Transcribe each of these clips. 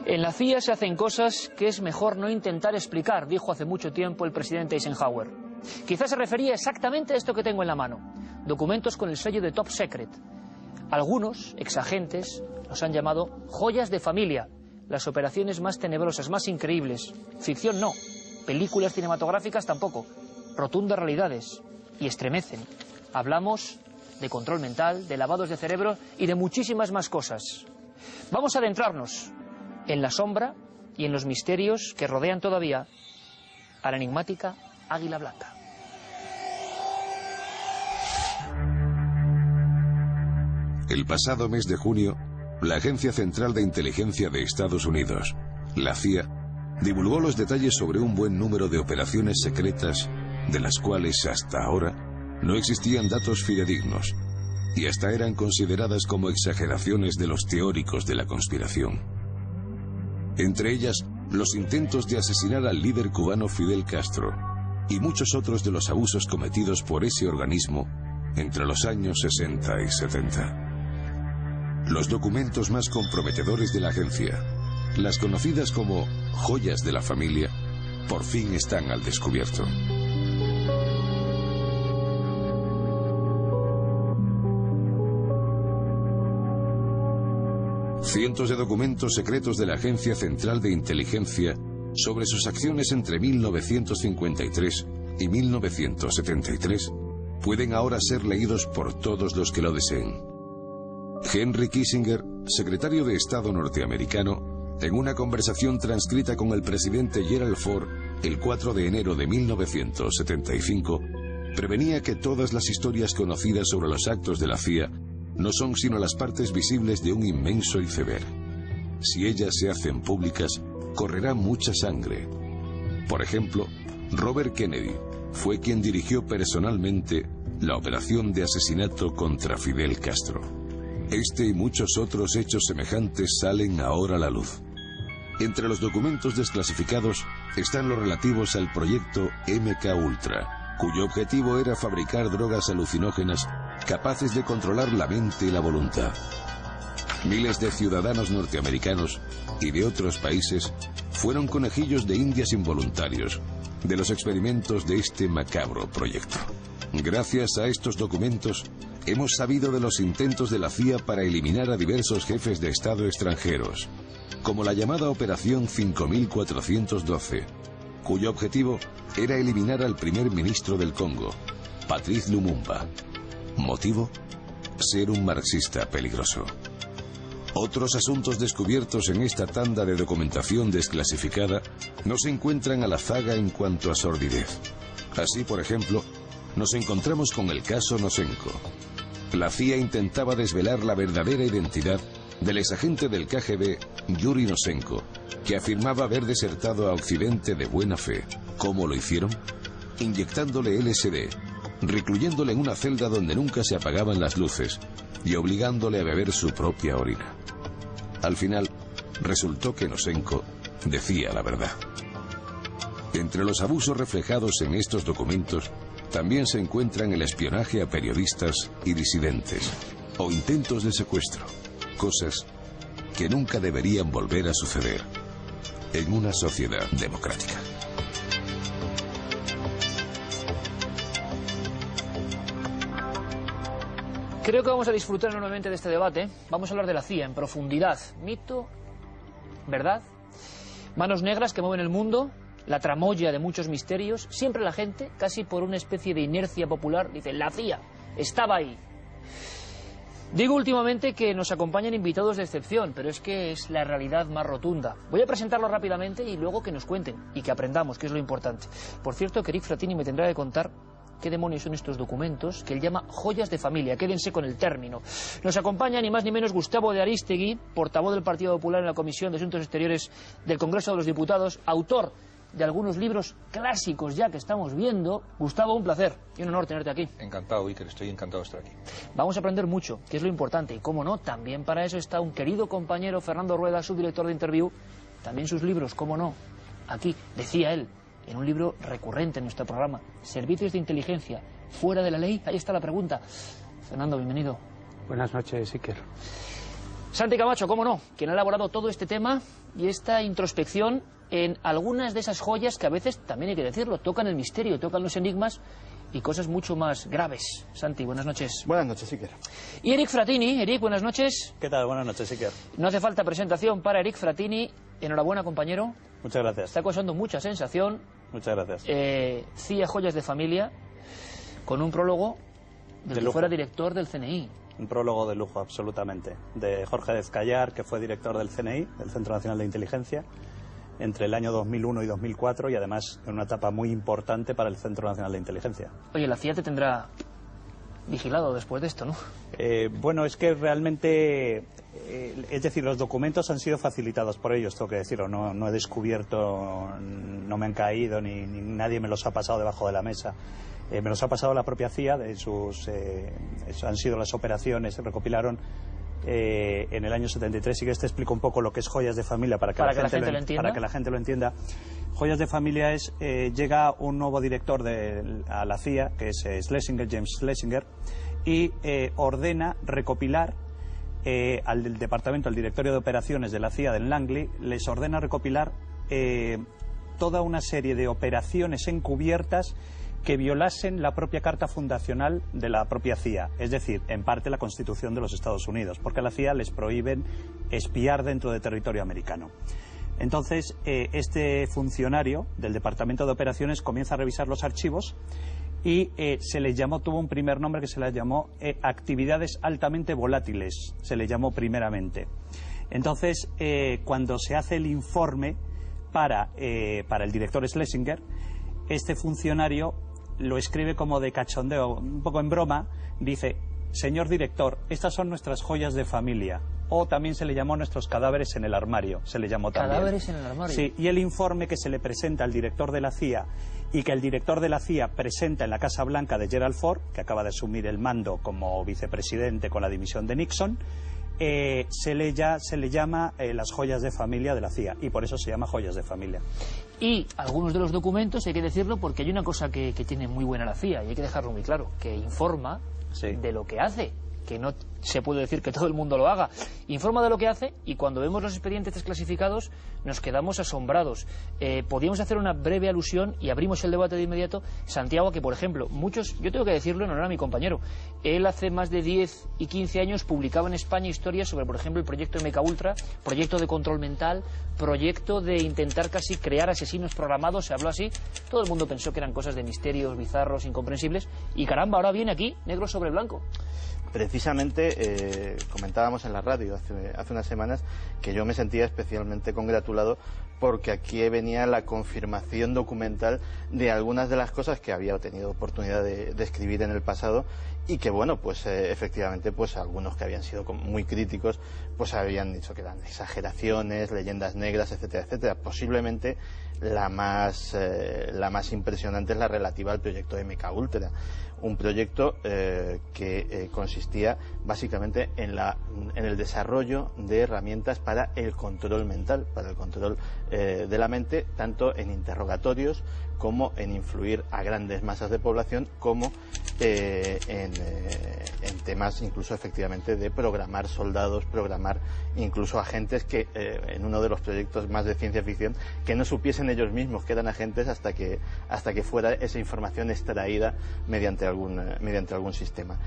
En la CIA se hacen cosas que es mejor no intentar explicar, dijo hace mucho tiempo el presidente Eisenhower. Quizás se refería exactamente a esto que tengo en la mano, documentos con el sello de Top Secret. Algunos exagentes los han llamado joyas de familia, las operaciones más tenebrosas, más increíbles. Ficción no, películas cinematográficas tampoco, rotundas realidades, y estremecen. Hablamos de control mental, de lavados de cerebro y de muchísimas más cosas. Vamos a adentrarnos en la sombra y en los misterios que rodean todavía a la enigmática Águila Blanca. El pasado mes de junio, la Agencia Central de Inteligencia de Estados Unidos, la CIA, divulgó los detalles sobre un buen número de operaciones secretas de las cuales hasta ahora no existían datos fidedignos y hasta eran consideradas como exageraciones de los teóricos de la conspiración. Entre ellas, los intentos de asesinar al líder cubano Fidel Castro y muchos otros de los abusos cometidos por ese organismo entre los años 60 y 70. Los documentos más comprometedores de la agencia, las conocidas como joyas de la familia, por fin están al descubierto. Cientos de documentos secretos de la Agencia Central de Inteligencia sobre sus acciones entre 1953 y 1973 pueden ahora ser leídos por todos los que lo deseen. Henry Kissinger, secretario de Estado norteamericano, en una conversación transcrita con el presidente Gerald Ford el 4 de enero de 1975, prevenía que todas las historias conocidas sobre los actos de la CIA no son sino las partes visibles de un inmenso iceberg. Si ellas se hacen públicas, correrá mucha sangre. Por ejemplo, Robert Kennedy fue quien dirigió personalmente la operación de asesinato contra Fidel Castro. Este y muchos otros hechos semejantes salen ahora a la luz. Entre los documentos desclasificados están los relativos al proyecto MK-Ultra, cuyo objetivo era fabricar drogas alucinógenas capaces de controlar la mente y la voluntad. Miles de ciudadanos norteamericanos y de otros países fueron conejillos de indias involuntarios de los experimentos de este macabro proyecto. Gracias a estos documentos, hemos sabido de los intentos de la CIA para eliminar a diversos jefes de Estado extranjeros, como la llamada Operación 5412, cuyo objetivo era eliminar al primer ministro del Congo, Patrice Lumumba. ¿Motivo? Ser un marxista peligroso. Otros asuntos descubiertos en esta tanda de documentación desclasificada no se encuentran a la zaga en cuanto a sordidez. Así, por ejemplo, nos encontramos con el caso Nosenko. La CIA intentaba desvelar la verdadera identidad del exagente del KGB, Yuri Nosenko, que afirmaba haber desertado a Occidente de buena fe. ¿Cómo lo hicieron? Inyectándole LSD, recluyéndole en una celda donde nunca se apagaban las luces y obligándole a beber su propia orina. Al final, resultó que Nosenko decía la verdad. Entre los abusos reflejados en estos documentos, también se encuentran el espionaje a periodistas y disidentes, o intentos de secuestro, cosas que nunca deberían volver a suceder en una sociedad democrática. Creo que vamos a disfrutar enormemente de este debate. Vamos a hablar de la CIA en profundidad. Mito, verdad, manos negras que mueven el mundo, la tramoya de muchos misterios. Siempre la gente, casi por una especie de inercia popular, dice, la CIA estaba ahí. Digo últimamente que nos acompañan invitados de excepción, pero es que es la realidad más rotunda. Voy a presentarlo rápidamente y luego que nos cuenten y que aprendamos, que es lo importante. Por cierto, que Eric Frattini me tendrá que contar qué demonios son estos documentos que él llama joyas de familia. Quédense con el término. Nos acompaña ni más ni menos Gustavo de Arístegui, portavoz del Partido Popular en la Comisión de Asuntos Exteriores del Congreso de los Diputados, autor de algunos libros clásicos ya que estamos viendo. Gustavo, un placer y un honor tenerte aquí. Encantado, Iker, estoy encantado de estar aquí. Vamos a aprender mucho, que es lo importante, y cómo no, también para eso está un querido compañero, Fernando Rueda, subdirector de Interview, también sus libros, cómo no, aquí, decía él, en un libro recurrente en nuestro programa, Servicios de Inteligencia, fuera de la ley. Ahí está la pregunta. Fernando, bienvenido. Buenas noches, Iker. Santi Camacho, cómo no, quien ha elaborado todo este tema y esta introspección en algunas de esas joyas que a veces, también hay que decirlo, tocan el misterio, tocan los enigmas y cosas mucho más graves. Santi, buenas noches. Buenas noches, Iker. Y Eric Fratini. Eric, buenas noches. ¿Qué tal? Buenas noches, Iker. No hace falta presentación para Eric Fratini. Enhorabuena, compañero. Muchas gracias. Está causando mucha sensación. Muchas gracias. CIA Joyas de Familia, con un prólogo del que fuera director del CNI. Un prólogo de lujo, absolutamente. De Jorge Descallar, que fue director del CNI, del Centro Nacional de Inteligencia, entre el año 2001 y 2004, y además en una etapa muy importante para el Centro Nacional de Inteligencia. Oye, la CIA te tendrá vigilado después de esto, ¿no? Bueno, es que realmente, es decir, los documentos han sido facilitados por ellos, tengo que decirlo. No he descubierto, no me han caído, ni nadie me los ha pasado debajo de la mesa. Me los ha pasado la propia CIA, han sido las operaciones, se recopilaron en el año 73. Y que te explico un poco lo que es Joyas de Familia para que la gente lo entienda. Joyas de Familia llega un nuevo director a la CIA, que es James Schlesinger, y ordena recopilar al departamento, al directorio de operaciones de la CIA del Langley, les ordena recopilar toda una serie de operaciones encubiertas que violasen la propia carta fundacional de la propia CIA, es decir, en parte la Constitución de los Estados Unidos, porque a la CIA les prohíben espiar dentro de territorio americano. Entonces, este funcionario del Departamento de Operaciones comienza a revisar los archivos y tuvo un primer nombre que se le llamó actividades altamente volátiles, se le llamó primeramente. Entonces, cuando se hace el informe para el director Schlesinger, este funcionario lo escribe como de cachondeo, un poco en broma, dice: señor director, estas son nuestras joyas de familia. O también se le llamó nuestros cadáveres en el armario, se le llamó también. ¿Cadáveres en el armario? Sí, y el informe que se le presenta al director de la CIA y que el director de la CIA presenta en la Casa Blanca de Gerald Ford, que acaba de asumir el mando como vicepresidente con la dimisión de Nixon, se le llama las joyas de familia de la CIA, y por eso se llama Joyas de Familia. Y algunos de los documentos, hay que decirlo, porque hay una cosa que tiene muy buena la CIA, y hay que dejarlo muy claro, que informa de lo que hace, que no se puede decir que todo el mundo lo haga. Informa de lo que hace, y cuando vemos los expedientes desclasificados nos quedamos asombrados. Podríamos hacer una breve alusión y abrimos el debate de inmediato. Santiago, que por ejemplo, muchos, yo tengo que decirlo en honor a mi compañero, él hace más de 10 y 15 años publicaba en España historias sobre, por ejemplo, el proyecto MKUltra, proyecto de control mental, proyecto de intentar casi crear asesinos programados, se habló así. Todo el mundo pensó que eran cosas de misterios bizarros, incomprensibles, y caramba, ahora viene aquí, negro sobre blanco. Precisamente comentábamos en la radio hace unas semanas que yo me sentía especialmente congratulado porque aquí venía la confirmación documental de algunas de las cosas que había tenido oportunidad de escribir en el pasado, y que bueno, pues efectivamente, pues algunos que habían sido muy críticos pues habían dicho que eran exageraciones, leyendas negras, etcétera, etcétera. Posiblemente la más impresionante es la relativa al proyecto MKUltra, un proyecto que consistía básicamente en el desarrollo de herramientas para el control mental, para el control de la mente, tanto en interrogatorios como en influir a grandes masas de población, como en temas incluso efectivamente de programar soldados, programar incluso agentes que en uno de los proyectos más de ciencia ficción, que no supiesen ellos mismos que eran agentes hasta que fuera esa información extraída mediante algún sistema.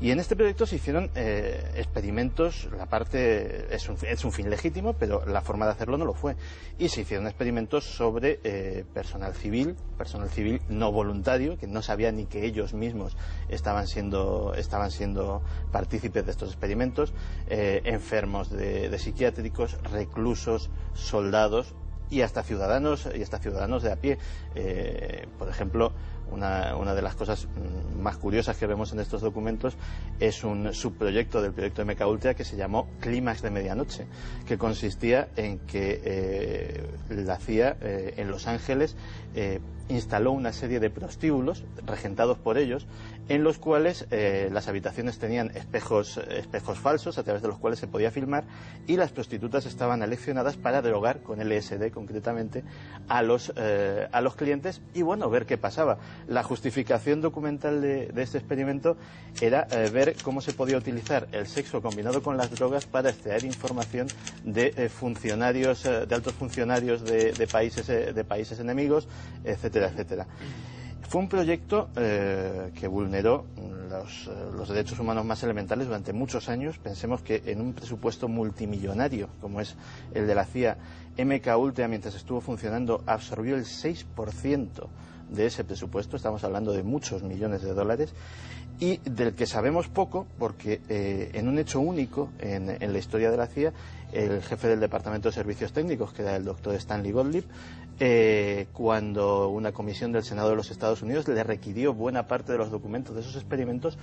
Y en este proyecto se hicieron experimentos. La parte es un fin legítimo, pero la forma de hacerlo no lo fue, y se hicieron experimentos sobre personal civil no voluntario, que no sabía ni que ellos mismos estaban siendo partícipes de estos experimentos, enfermos de psiquiátricos, reclusos, soldados y hasta ciudadanos de a pie. Por ejemplo, una de las cosas más curiosas que vemos en estos documentos es un subproyecto del proyecto MKUltra que se llamó Clímax de Medianoche, que consistía en que la CIA en Los Ángeles instaló una serie de prostíbulos regentados por ellos, en los cuales las habitaciones tenían espejos falsos a través de los cuales se podía filmar, y las prostitutas estaban aleccionadas para drogar con LSD, concretamente, a los clientes y, bueno, ver qué pasaba. La justificación documental de este experimento era ver cómo se podía utilizar el sexo combinado con las drogas para extraer información de funcionarios, de altos funcionarios de países enemigos, etcétera, etcétera. Fue un proyecto que vulneró los derechos humanos más elementales durante muchos años. Pensemos que en un presupuesto multimillonario como es el de la CIA, MK Ultra, mientras estuvo funcionando, absorbió el 6% de ese presupuesto. Estamos hablando de muchos millones de dólares, y del que sabemos poco porque en un hecho único en la historia de la CIA, el jefe del Departamento de Servicios Técnicos, que era el doctor Stanley Gottlieb, cuando una comisión del Senado de los Estados Unidos le requirió buena parte de los documentos de esos experimentos,